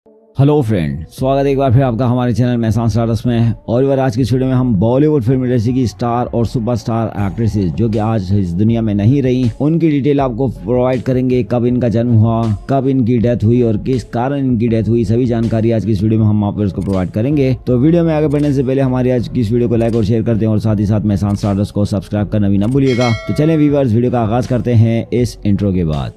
Hello friend, स्वागत है एक बार फिर आपका हमारे चैनल मेहसान स्टारडस्ट में। और बार आज की इस वीडियो में हम बॉलीवुड फिल्म इंडस्ट्री की स्टार और सुपरस्टार एक्ट्रेसेस जो कि आज इस दुनिया में नहीं रही, उनकी डिटेल आपको प्रोवाइड करेंगे। कब इनका जन्म हुआ, कब इनकी डेथ हुई और किस कारण इनकी डेथ हुई, सभी जानकारी आज की इस वीडियो में हम आपको इसको प्रोवाइड करेंगे। तो वीडियो में आगे बढ़ने से पहले हमारी आज की इस वीडियो को लाइक और शेयर करते हैं और साथ ही साथ मेहसान स्टारडस्ट को सब्सक्राइब करना भी न भूलिएगा। तो चलिए व्यूअर्स, वीडियो का आगाज करते हैं इस इंट्रो के बाद।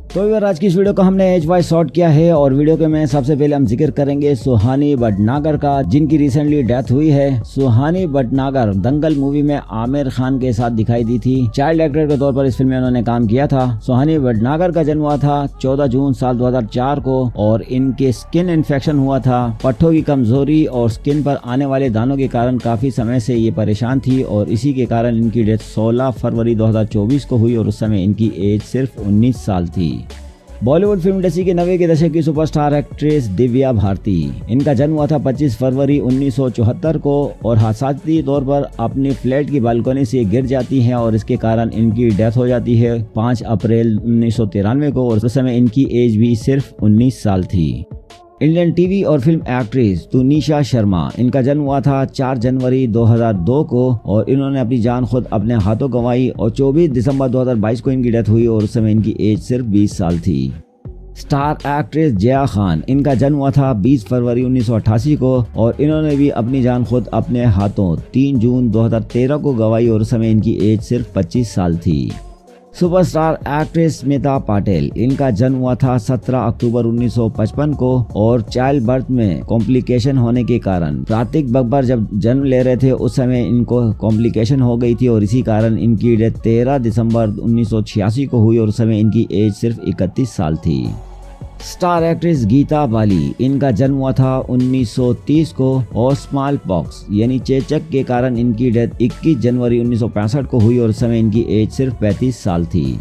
तो यार आज की इस वीडियो को हमने एज वाइज शॉर्ट किया है और वीडियो के में सबसे पहले हम जिक्र करेंगे सुहानी भटनागर का, जिनकी रिसेंटली डेथ हुई है। सुहानी भटनागर दंगल मूवी में आमिर खान के साथ दिखाई दी थी। चाइल्ड एक्टर के तौर पर इस फिल्म में उन्होंने काम किया था। सुहानी भटनागर का जन्म हुआ था 14 जून साल 2004 को और इनके स्किन इन्फेक्शन हुआ था। पट्टों की कमजोरी और स्किन पर आने वाले दानों के कारण काफी समय से ये परेशान थी और इसी के कारण इनकी डेथ 16 फरवरी 2024 को हुई और उस समय इनकी एज सिर्फ 19 साल थी। बॉलीवुड फिल्म इंडस्ट्री के 90 के दशक की सुपरस्टार एक्ट्रेस दिव्या भारती, इनका जन्म हुआ था 25 फरवरी 1974 को और हादसाती तौर पर अपनी फ्लैट की बालकनी से गिर जाती हैं और इसके कारण इनकी डेथ हो जाती है 5 अप्रैल 1993 को और उस समय इनकी एज भी सिर्फ 19 साल थी। इंडियन टीवी और फिल्म एक्ट्रेस तुनिशा शर्मा, इनका जन्म हुआ था 4 जनवरी 2002 को और इन्होंने अपनी जान खुद अपने हाथों गंवाई और 24 दिसंबर 2022 को इनकी डेथ हुई और उस समय इनकी एज सिर्फ 20 साल थी। स्टार एक्ट्रेस जया खान, इनका जन्म हुआ था 20 फरवरी 1988 को और इन्होंने भी अपनी जान खुद अपने हाथों 3 जून 2013 को गंवाई और उस समय इनकी एज सिर्फ 25 साल थी। सुपरस्टार एक्ट्रेस स्मिता पाटिल, इनका जन्म हुआ था 17 अक्टूबर 1955 को और चाइल्ड बर्थ में कॉम्प्लिकेशन होने के कारण कार्तिक बब्बर जब जन्म ले रहे थे उस समय इनको कॉम्प्लिकेशन हो गई थी और इसी कारण इनकी डेथ 13 दिसंबर 1986 को हुई और उस समय इनकी एज सिर्फ 31 साल थी। स्टार एक्ट्रेस गीता बाली, इनका जन्म हुआ था 1930 को और स्मॉल पॉक्स यानी चेचक के कारण इनकी डेथ 21 जनवरी 1965 को हुई और उस समय इनकी एज सिर्फ 35 साल थी।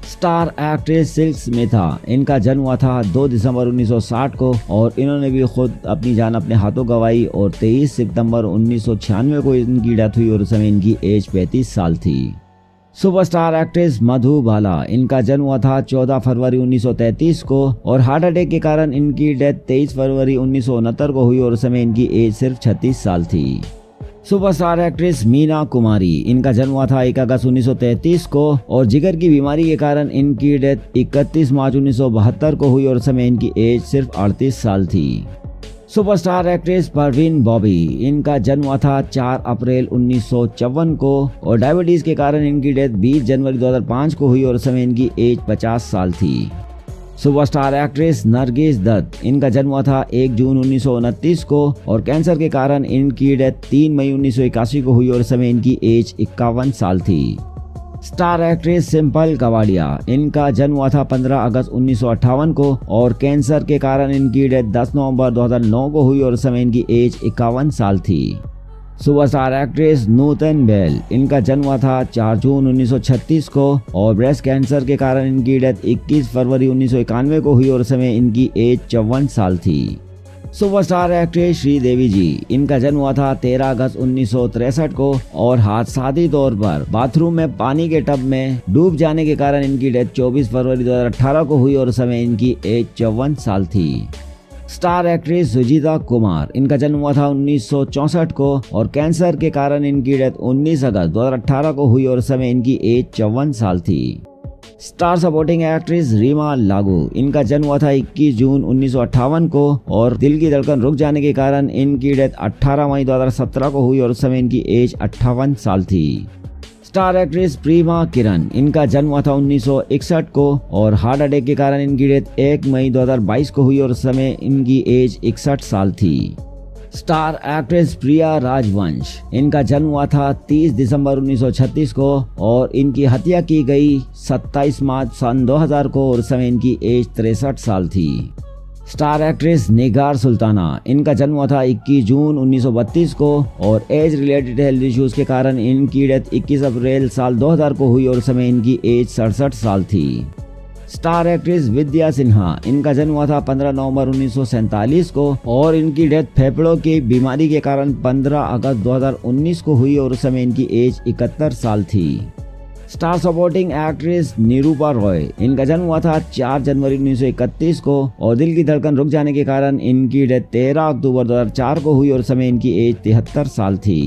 स्टार एक्ट्रेस सिल्क स्मिथा, इनका जन्म हुआ था 2 दिसंबर 1960 को और इन्होंने भी खुद अपनी जान अपने हाथों गंवाई और 23 सितंबर 1996 को इनकी डेथ हुई और उस समय इनकी एज 35 साल थी। सुपरस्टार एक्ट्रेस मधु बाला, इनका जन्म हुआ था 14 फरवरी 1933 को और हार्ट अटैक के कारण इनकी डेथ 23 फरवरी 1969 को हुई और उस समय इनकी एज सिर्फ 36 साल थी। सुपरस्टार एक्ट्रेस मीना कुमारी, इनका जन्म हुआ था 1 अगस्त 1933 को और जिगर की बीमारी के कारण इनकी डेथ 31 मार्च 1972 को हुई और उस समय इनकी एज सिर्फ 38 साल थी। सुपरस्टार एक्ट्रेस परवीन बॉबी, इनका जन्म हुआ था 4 अप्रैल 1954 को और डायबिटीज के कारण इनकी डेथ 20 जनवरी 2005 को हुई और उस समय इनकी एज 50 साल थी। सुपरस्टार एक्ट्रेस नरगिस दत्त, इनका जन्म हुआ था 1 जून 1929 को और कैंसर के कारण इनकी डेथ 3 मई 1981 को हुई और उस समय इनकी एज 51 साल थी। स्टार एक्ट्रेस सिंपल कवाडिया, इनका जन्म हुआ था 15 अगस्त 1958 को और कैंसर के कारण इनकी डेथ 10 नवंबर 2009 को हुई और उस समय इनकी एज 51 साल थी। सुपरस्टार एक्ट्रेस नूतन बेल, इनका जन्म हुआ था 4 जून 1936 को और ब्रेस्ट कैंसर के कारण इनकी डेथ 21 फरवरी 1991 को हुई और उस समय इनकी एज 54 साल थी। सुपरस्टार एक्ट्रेस श्रीदेवी जी, इनका जन्म हुआ था 13 अगस्त 1963 को और हादसाती तौर पर बाथरूम में पानी के टब में डूब जाने के कारण इनकी डेथ 24 फरवरी 2018 को हुई और उस समय इनकी एज 54 साल थी। स्टार एक्ट्रेस सुजीता कुमार, इनका जन्म हुआ था 1964 को और कैंसर के कारण इनकी डेथ 19 अगस्त 2018 को हुई और उस समय इनकी एज 54 साल थी। स्टार सपोर्टिंग एक्ट्रेस रीमा लागू, इनका जन्म हुआ था 21 जून 1958 को और दिल की धड़कन रुक जाने के कारण इनकी डेथ 18 मई 2017 को हुई और उस समय इनकी एज 58 साल थी। स्टार एक्ट्रेस प्रीमा किरण, इनका जन्म हुआ था 1961 को और हार्ट अटैक के कारण इनकी डेथ 1 मई 2022 को हुई और उस समय इनकी एज 61 साल थी। स्टार एक्ट्रेस प्रिया राजवंश, इनका जन्म हुआ था 30 दिसंबर 1936 को और इनकी हत्या की गई 27 मार्च सन 2000 को और उस समय इनकी एज 63 साल थी। स्टार एक्ट्रेस निगार सुल्ताना, इनका जन्म हुआ था 21 जून 1932 को और एज रिलेटेड हेल्थ इश्यूज के कारण इनकी डेथ 21 अप्रैल साल 2000 को हुई और उस समय इनकी एज 67 साल थी। स्टार एक्ट्रेस विद्या सिन्हा, इनका जन्म हुआ था 15 नवंबर 1947 को और इनकी डेथ फेफड़ों की बीमारी के कारण 15 अगस्त 2019 को हुई और उस समय इनकी एज 71 साल थी। Star supporting actress Nirupa Roy, इनका जन्म हुआ था 4 जनवरी 1931 को और दिल की धड़कन रुक जाने के कारण इनकी डेथ 13 अक्टूबर 2004 को हुई और उस समय इनकी एज 73 साल थी।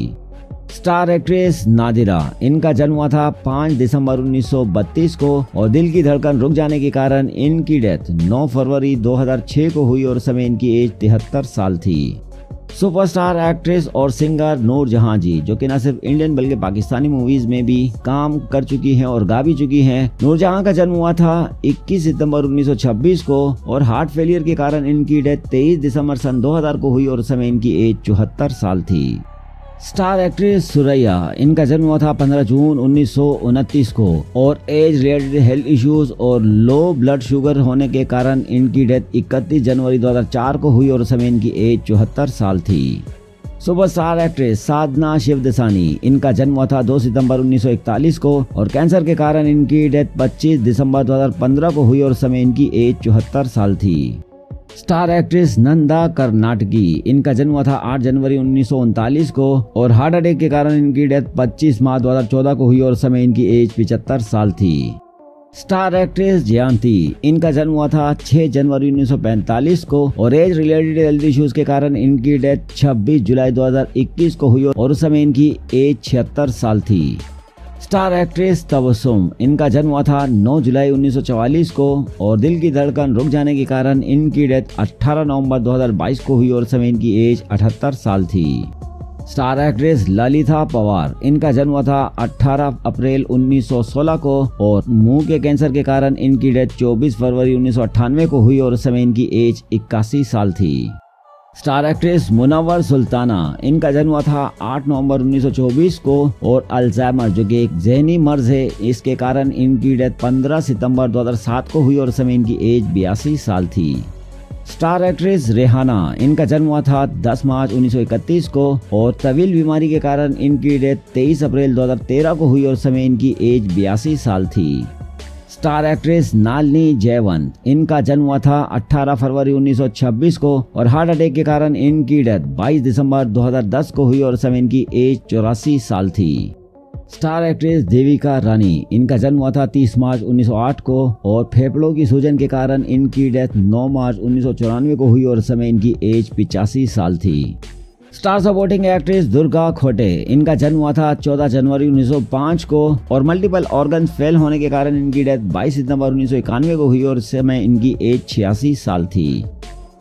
स्टार एक्ट्रेस नादिरा, इनका जन्म हुआ था 5 दिसंबर 1932 को और दिल की धड़कन रुक जाने के कारण इनकी डेथ 9 फरवरी 2006 को हुई और उस समय इनकी एज 73 साल थी। सुपरस्टार एक्ट्रेस और सिंगर नूरजहां जी, जो कि न सिर्फ इंडियन बल्कि पाकिस्तानी मूवीज में भी काम कर चुकी हैं और गा भी चुकी हैं। नूरजहां का जन्म हुआ था 21 सितंबर 1926 को और हार्ट फेलियर के कारण इनकी डेथ 23 दिसंबर सन 2000 को हुई और उस समय इनकी एज 74 साल थी। स्टार एक्ट्रेस सुरैया, इनका जन्म हुआ था 15 जून 1929 को और एज रिलेटेड हेल्थ इश्यूज और लो ब्लड शुगर होने के कारण इनकी डेथ 31 जनवरी 2004 को हुई और उस समय इनकी एज 74 साल थी। सुपरस्टार एक्ट्रेस साधना शिवदसानी, इनका जन्म हुआ था 2 सितंबर 1941 को और कैंसर के कारण इनकी डेथ 25 दिसंबर 2015 को हुई और उस समय इनकी एज 74 साल थी। स्टार एक्ट्रेस नंदा कर्नाटकी, इनका जन्म हुआ था 8 जनवरी 1939 को और हार्ट अटैक के कारण इनकी डेथ 25 मार्च 2014 को हुई और समय इनकी एज 75 साल थी। स्टार एक्ट्रेस जयंती, इनका जन्म हुआ था 6 जनवरी 1945 को और एज रिलेटेड हेल्थ इश्यूज के कारण इनकी डेथ 26 जुलाई 2021 को हुई और उस समय इनकी एज 76 साल थी। स्टार एक्ट्रेस तबस्सुम, इनका जन्म हुआ था 9 जुलाई 1944 को और दिल की धड़कन रुक जाने के कारण इनकी डेथ 18 नवंबर 2022 को हुई और समय इनकी एज 78 साल थी। स्टार एक्ट्रेस ललिता पवार, इनका जन्म हुआ था 18 अप्रैल 1916 को और मुंह के कैंसर के कारण इनकी डेथ 24 फरवरी 1998 को हुई और उस समय इनकी एज 81 साल थी। स्टार एक्ट्रेस मुनव्वर सुल्ताना, इनका जन्म हुआ था 8 नवंबर 1924 को और अल्जाइमर, जो कि एक जहनी मर्ज है, इसके कारण इनकी डेथ 15 सितंबर 2007 को हुई और उस समय इनकी एज 82 साल थी। स्टार एक्ट्रेस रेहाना, इनका जन्म हुआ था 10 मार्च 1931 को और तवील बीमारी के कारण इनकी डेथ 23 अप्रैल 2013 को हुई और समय इनकी एज 82 साल थी। स्टार एक्ट्रेस नालिनी जयवंत, इनका जन्म हुआ था 18 फरवरी 1926 को और हार्ट अटैक के कारण इनकी डेथ 22 दिसंबर 2010 को हुई और समय इनकी एज 84 साल थी। स्टार एक्ट्रेस देविका रानी, इनका जन्म हुआ था 30 मार्च 1908 को और फेफड़ों की सूजन के कारण इनकी डेथ 9 मार्च 1994 को हुई और समय इनकी एज 85 साल थी। स्टार सपोर्टिंग एक्ट्रेस दुर्गा खोटे, इनका जन्म हुआ था 14 जनवरी 1905 को और मल्टीपल ऑर्गन फेल होने के कारण इनकी डेथ 22 सितंबर 1991 को हुई और इस समय इनकी एज 86 साल थी।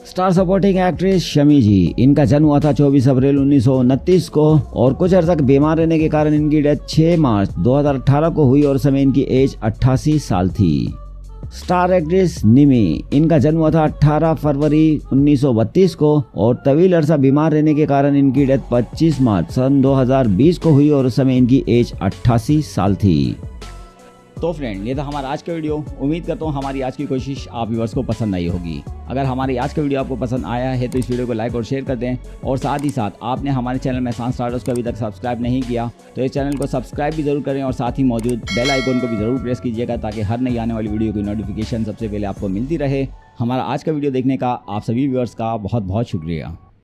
स्टार सपोर्टिंग एक्ट्रेस शमी जी, इनका जन्म हुआ था 24 अप्रैल 1929 को और कुछ अर्से तक बीमार रहने के कारण इनकी डेथ 6 मार्च 2018 को हुई और समय इनकी एज 88 साल थी। स्टार एक्ट्रेस निमी, इनका जन्म हुआ था 18 फरवरी 1932 को और तवील अरसा बीमार रहने के कारण इनकी डेथ 25 मार्च सन 2020 को हुई और उस समय इनकी एज 88 साल थी। तो फ्रेंड, ये था हमारा आज का वीडियो। उम्मीद करता हूँ हमारी आज की कोशिश आप व्यूअर्स को पसंद आई होगी। अगर हमारी आज का वीडियो आपको पसंद आया है तो इस वीडियो को लाइक और शेयर कर दें और साथ ही साथ आपने हमारे चैनल मेहसान स्टार्टर्स को अभी तक सब्सक्राइब नहीं किया तो इस चैनल को सब्सक्राइब भी जरूर करें और साथ ही मौजूद बेल आइकन को भी जरूर प्रेस कीजिएगा ताकि हर नई आने वाली वीडियो की नोटिफिकेशन सबसे पहले आपको मिलती रहे। हमारा आज का वीडियो देखने का आप सभी व्यूअर्स का बहुत बहुत शुक्रिया।